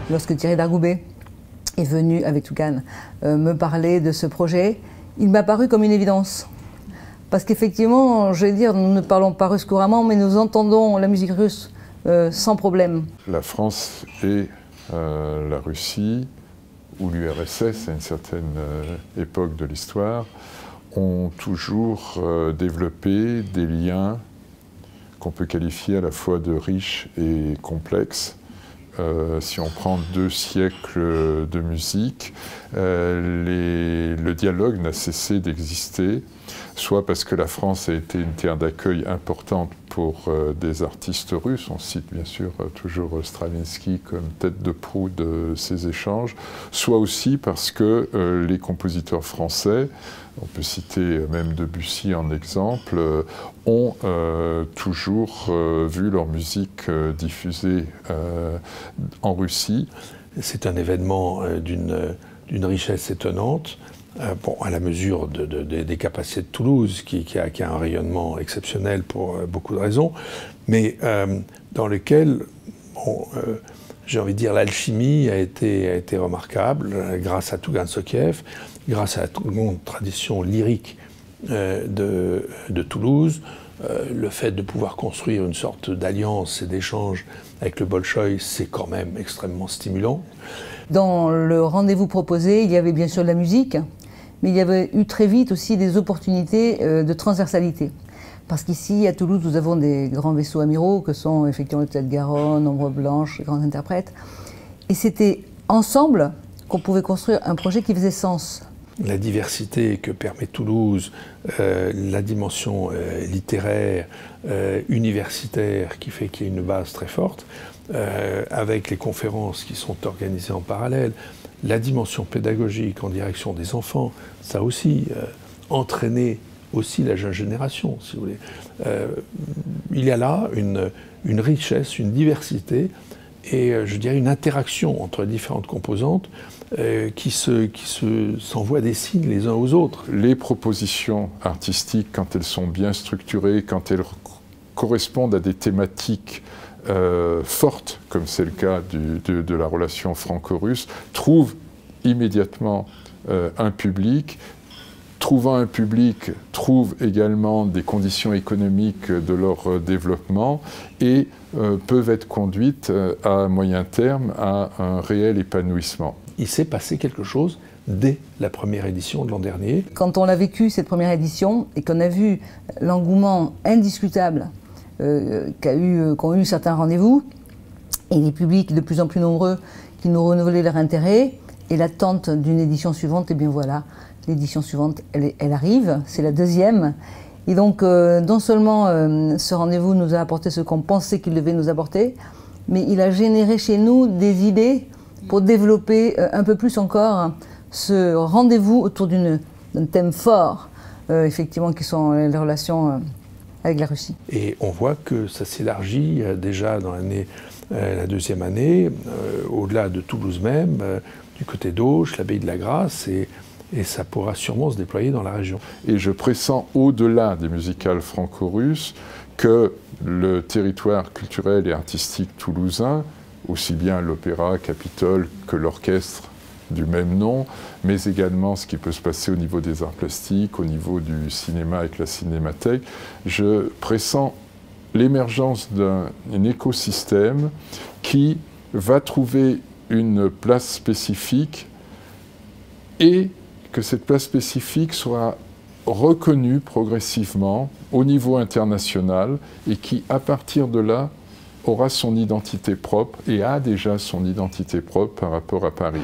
Lorsque Thierry Dargoubet est venu avec Toucan me parler de ce projet, il m'a paru comme une évidence. Parce qu'effectivement, je vais dire, nous ne parlons pas russe couramment, mais nous entendons la musique russe sans problème. La France et la Russie, ou l'URSS à une certaine époque de l'histoire, ont toujours développé des liens qu'on peut qualifier à la fois de riches et complexes. Si on prend 2 siècles de musique, le dialogue n'a cessé d'exister, soit parce que la France a été une terre d'accueil importante pour des artistes russes, on cite bien sûr toujours Stravinsky comme tête de proue de ces échanges, soit aussi parce que les compositeurs français, on peut citer même Debussy en exemple, ont toujours vu leur musique diffusée en Russie. C'est un événement d'une richesse étonnante, bon, à la mesure des capacités de Toulouse, qui a un rayonnement exceptionnel pour beaucoup de raisons, mais dans lequel, bon, j'ai envie de dire, l'alchimie a été remarquable grâce à Tougan Sokiev, grâce à la grande tradition lyrique de Toulouse, le fait de pouvoir construire une sorte d'alliance et d'échange avec le Bolchoï, c'est quand même extrêmement stimulant. Dans le rendez-vous proposé, il y avait bien sûr de la musique, mais il y avait eu très vite aussi des opportunités de transversalité. Parce qu'ici, à Toulouse, nous avons des grands vaisseaux amiraux que sont effectivement le Tête Garonne, Ombre Blanche, les grands interprètes. Et c'était ensemble qu'on pouvait construire un projet qui faisait sens. La diversité que permet Toulouse, la dimension littéraire, universitaire, qui fait qu'il y a une base très forte, avec les conférences qui sont organisées en parallèle, la dimension pédagogique en direction des enfants, ça a aussi entraîné aussi la jeune génération, si vous voulez. Il y a là une richesse, une diversité et je dirais une interaction entre les différentes composantes qui s'envoient des signes les uns aux autres. Les propositions artistiques, quand elles sont bien structurées, quand elles correspondent à des thématiques fortes, comme c'est le cas de la relation franco-russe, trouvent immédiatement un public. Trouvant un public, trouvent également des conditions économiques de leur développement et peuvent être conduites à moyen terme à un réel épanouissement. Il s'est passé quelque chose dès la première édition de l'an dernier. Quand on a vécu cette première édition et qu'on a vu l'engouement indiscutable qu'ont eu certains rendez-vous et les publics de plus en plus nombreux qui nous renouvelaient leur intérêt et l'attente d'une édition suivante, et bien voilà. L'édition suivante, elle arrive, c'est la 2e. Et donc, non seulement ce rendez-vous nous a apporté ce qu'on pensait qu'il devait nous apporter, mais il a généré chez nous des idées pour développer un peu plus encore ce rendez-vous autour d'un thème fort, effectivement, qui sont les relations avec la Russie. Et on voit que ça s'élargit déjà dans la 2e année, au-delà de Toulouse même, du côté d'Auch, l'abbaye de la Grâce, et ça pourra sûrement se déployer dans la région. Et je pressens au-delà des musicales franco-russes que le territoire culturel et artistique toulousain, aussi bien l'Opéra Capitole que l'orchestre du même nom, mais également ce qui peut se passer au niveau des arts plastiques, au niveau du cinéma avec la Cinémathèque, je pressens l'émergence d'un écosystème qui va trouver une place spécifique et que cette place spécifique soit reconnue progressivement au niveau international et qui, à partir de là, aura son identité propre et a déjà son identité propre par rapport à Paris.